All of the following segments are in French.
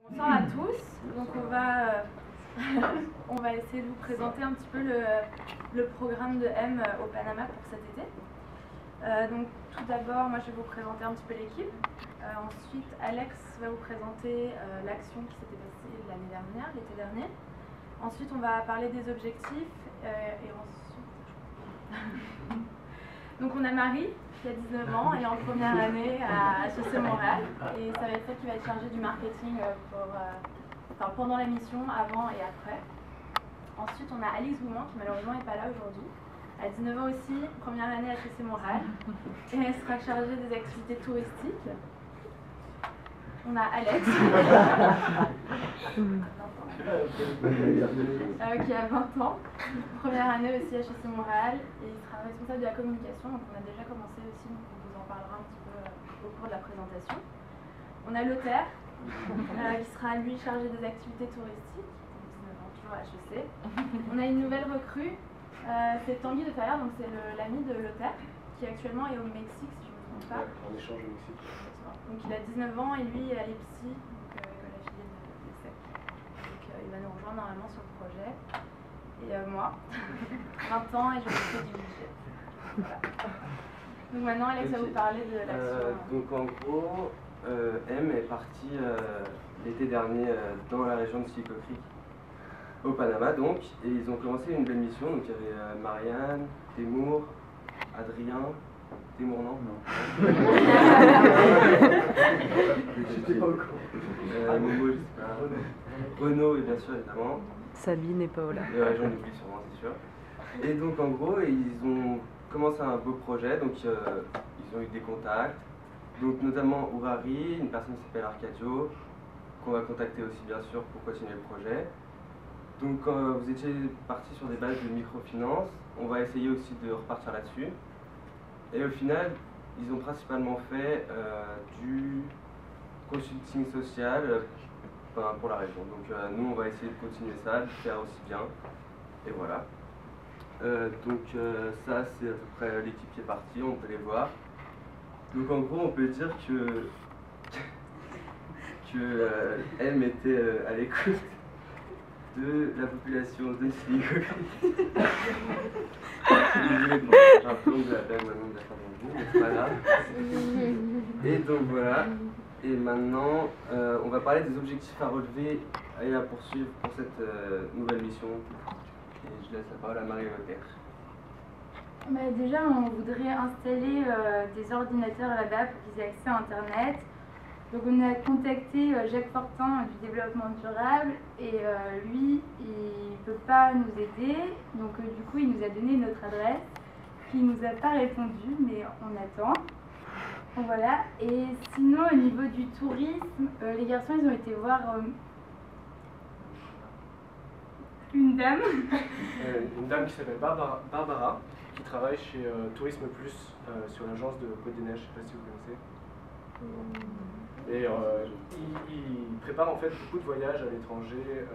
Bonsoir à tous. Donc on va essayer de vous présenter un petit peu le programme de M au Panama pour cet été. Donc tout d'abord, moi je vais vous présenter un petit peu l'équipe. Ensuite, Alex va vous présenter l'action qui s'était passée l'année dernière, l'été dernier. Ensuite, on va parler des objectifs et ensuite... Donc on a Marie qui a 19 ans et en première année à HEC Montréal, et ça va être elle qui va être chargée du marketing pendant la mission, avant et après. Ensuite on a Alix Gouman qui malheureusement n'est pas là aujourd'hui. Elle a 19 ans aussi, première année à HEC Montréal, et elle sera chargée des activités touristiques. On a Alex qui a 20 ans, première année aussi à HEC Montréal, et il sera responsable de la communication, donc on a déjà commencé aussi, donc on vous en parlera un petit peu au cours de la présentation. On a Lothaire, qui sera lui chargé des activités touristiques, 19 ans, toujours à HEC. On a une nouvelle recrue, c'est Tanguy de Ferrière, donc c'est l'ami de Lothaire, qui actuellement est au Mexique, si je ne me trompe pas. En échange au Mexique. Donc il a 19 ans et lui est à l'EPSI, donc école affiliée de l'ESSEC. Donc il va nous rejoindre normalement sur le projet. Et moi, 20 ans et je fais du budget. Voilà. Donc maintenant Alex va vous parler de l'action. Donc en gros, M est parti l'été dernier dans la région de Silico Creek, au Panama donc, et ils ont commencé une belle mission. Donc il y avait Marianne, Témour, Adrien. Témour non. J'étais pas au courant. Momo, je sais pas. Renaud, et bien sûr, évidemment. Sabine et Paola. J'en oublie sûrement, c'est sûr. Et donc en gros, ils ont commencé un beau projet, donc ils ont eu des contacts. Donc notamment Urari, une personne qui s'appelle Arcadio, qu'on va contacter aussi bien sûr pour continuer le projet. Donc vous étiez parti sur des bases de microfinance, on va essayer aussi de repartir là-dessus. Et au final, ils ont principalement fait du consulting social pour la région. Donc nous, on va essayer de continuer ça, de faire aussi bien. Et voilà. Ça, c'est à peu près l'équipe qui est partie, on peut les voir. Donc en gros, on peut dire que M était à l'écoute de la population de Silico Creek. J'ai un peu de la blague maintenant de la fin de vous, mais c'est pas grave. Et donc voilà. Et maintenant, on va parler des objectifs à relever et à poursuivre pour cette nouvelle mission. Et je laisse la parole à Marie-Lothaire. Déjà, on voudrait installer des ordinateurs là-bas pour qu'ils aient accès à Internet. Donc on a contacté Jacques Fortin du développement durable et lui, il ne peut pas nous aider. Donc du coup, il nous a donné notre adresse, puis il nous a pas répondu, mais on attend. Donc, voilà. Et sinon, au niveau du tourisme, les garçons, ils ont été voir une dame. Une dame qui s'appelle Barbara, qui travaille chez Tourisme Plus sur l'agence de Côte des Neiges, je ne sais pas si vous connaissez. Et ils préparent en fait beaucoup de voyages à l'étranger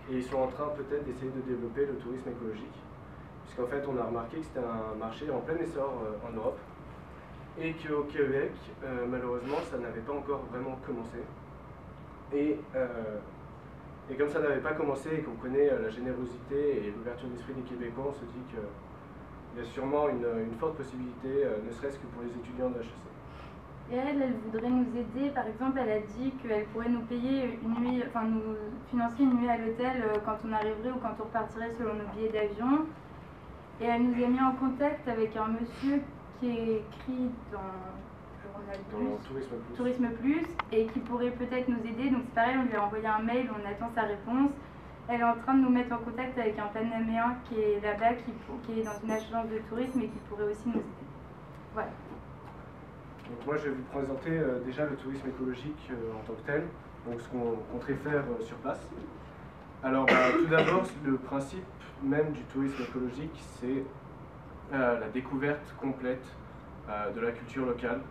et ils sont en train peut-être d'essayer de développer le tourisme écologique. Puisqu'en fait on a remarqué que c'était un marché en plein essor en Europe et qu'au Québec, malheureusement, ça n'avait pas encore vraiment commencé. Et comme ça n'avait pas commencé et qu'on connaît la générosité et l'ouverture d'esprit des Québécois, on se dit qu'il y a sûrement une forte possibilité, ne serait-ce que pour les étudiants de HEC. Et elle voudrait nous aider. Par exemple, elle a dit qu'elle pourrait nous payer une nuit, enfin nous financer une nuit à l'hôtel quand on arriverait ou quand on repartirait selon nos billets d'avion. Et elle nous a mis en contact avec un monsieur qui est écrit dans le journal Tourisme Plus et qui pourrait peut-être nous aider. Donc c'est pareil, on lui a envoyé un mail, on attend sa réponse. Elle est en train de nous mettre en contact avec un Panaméen qui est là-bas, qui est dans une agence de tourisme et qui pourrait aussi nous aider. Voilà. Donc moi je vais vous présenter déjà le tourisme écologique en tant que tel, donc ce qu'on compterait faire sur place. Alors tout d'abord, le principe même du tourisme écologique, c'est la découverte complète de la culture locale.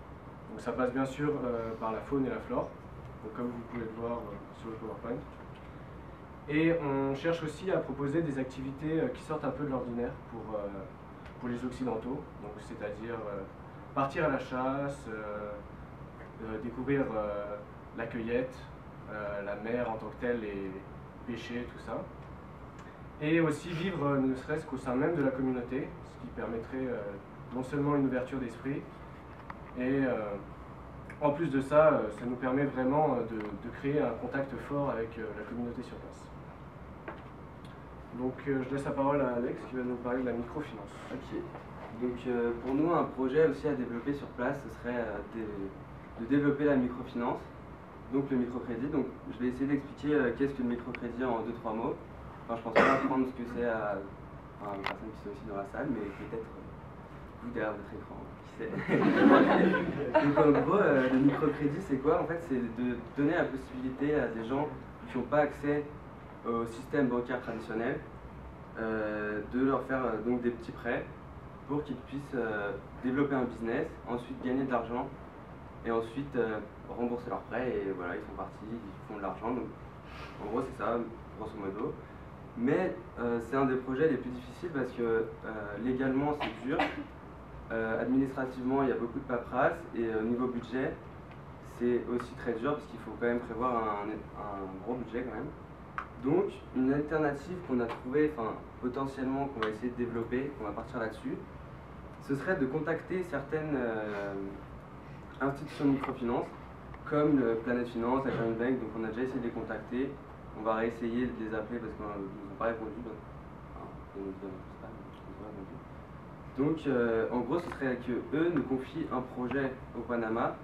Donc ça passe bien sûr par la faune et la flore, donc comme vous pouvez le voir sur le PowerPoint. Et on cherche aussi à proposer des activités qui sortent un peu de l'ordinaire pour les Occidentaux, donc c'est-à-dire partir à la chasse, découvrir la cueillette, la mer en tant que telle, les péchés, tout ça. Et aussi vivre ne serait-ce qu'au sein même de la communauté, ce qui permettrait non seulement une ouverture d'esprit, et en plus de ça, ça nous permet vraiment de créer un contact fort avec la communauté sur place. Donc je laisse la parole à Alex qui va nous parler de la microfinance. Ok. Donc pour nous, un projet aussi à développer sur place, ce serait de développer la microfinance, donc le microcrédit. Donc je vais essayer d'expliquer qu'est-ce que le microcrédit en 2-3 mots. Enfin, je pense pas apprendre ce que c'est à une personne qui sont aussi dans la salle, mais peut-être vous derrière votre écran, qui sait. Donc en gros, le microcrédit, c'est quoi? En fait, c'est de donner la possibilité à des gens qui n'ont pas accès au système bancaire traditionnel, de leur faire donc des petits prêts pour qu'ils puissent développer un business, ensuite gagner de l'argent et ensuite rembourser leurs prêts, et voilà, ils sont partis, ils font de l'argent. Donc en gros c'est ça, grosso modo. Mais c'est un des projets les plus difficiles parce que légalement c'est dur, administrativement il y a beaucoup de paperasse, et au niveau budget c'est aussi très dur parce qu'il faut quand même prévoir un gros budget quand même. Donc une alternative qu'on a trouvée, enfin potentiellement qu'on va essayer de développer, qu'on va partir là-dessus, ce serait de contacter certaines institutions de microfinance comme le Planet Finance, la Green Bank. Donc on a déjà essayé de les contacter, on va réessayer de les appeler parce qu'ils nous ont pas répondu. Donc en gros ce serait que eux nous confient un projet au Panama.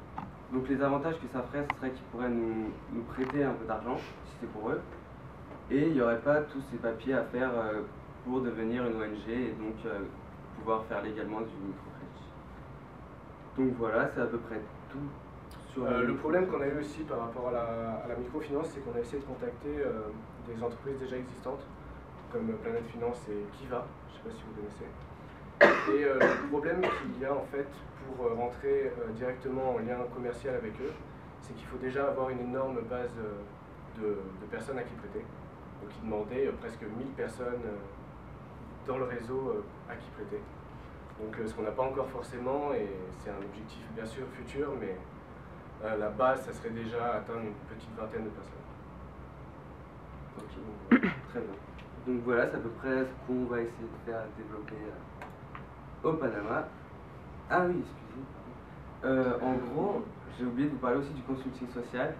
Donc les avantages que ça ferait, ce serait qu'ils pourraient nous prêter un peu d'argent si c'est pour eux. Et il n'y aurait pas tous ces papiers à faire pour devenir une ONG et donc pouvoir faire légalement du microcrédit. Donc voilà, c'est à peu près tout sur le problème qu'on a eu aussi par rapport à la microfinance, c'est qu'on a essayé de contacter des entreprises déjà existantes, comme Planet Finance et Kiva, je ne sais pas si vous connaissez. Et le problème qu'il y a en fait pour rentrer directement en lien commercial avec eux, c'est qu'il faut déjà avoir une énorme base de personnes à qui prêter. Donc ils demandaient presque 1000 personnes dans le réseau à qui prêter. Donc ce qu'on n'a pas encore forcément, et c'est un objectif bien sûr futur, mais la base, ça serait déjà atteindre une petite vingtaine de personnes. Ok, très bien. Donc voilà, c'est à peu près ce qu'on va essayer de faire développer au Panama. Ah oui, excusez. En gros, j'ai oublié de vous parler aussi du consulting social.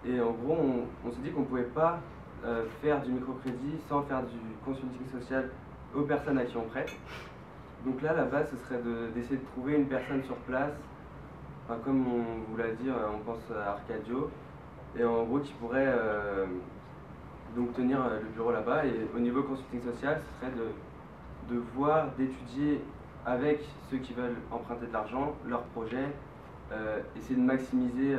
Et en gros, on s'est dit qu'on ne pouvait pas faire du microcrédit sans faire du consulting social aux personnes à qui on prête. Donc là, la base, ce serait d'essayer de trouver une personne sur place, enfin, comme on vous l'a dit, on pense à Arcadio, et en gros qui pourrait donc tenir le bureau là-bas. Et au niveau consulting social, ce serait de voir, d'étudier avec ceux qui veulent emprunter de l'argent, leur projet, essayer de maximiser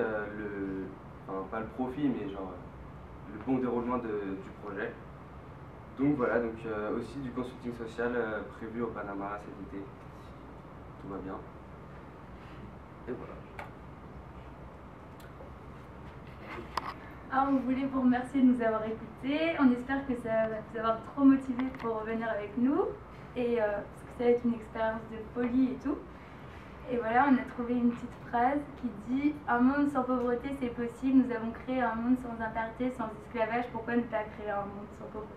enfin pas le profit, mais genre le bon déroulement du projet. Donc voilà, donc aussi du consulting social prévu au Panama cet été, si tout va bien. Et voilà. Alors, on voulait vous remercier de nous avoir écoutés. On espère que ça va vous avoir trop motivé pour revenir avec nous. Et parce que ça va être une expérience de folie et tout. Et voilà, on a trouvé une petite phrase qui dit « Un monde sans pauvreté, c'est possible. Nous avons créé un monde sans aparté, sans esclavage. Pourquoi ne pas créer un monde sans pauvreté ?»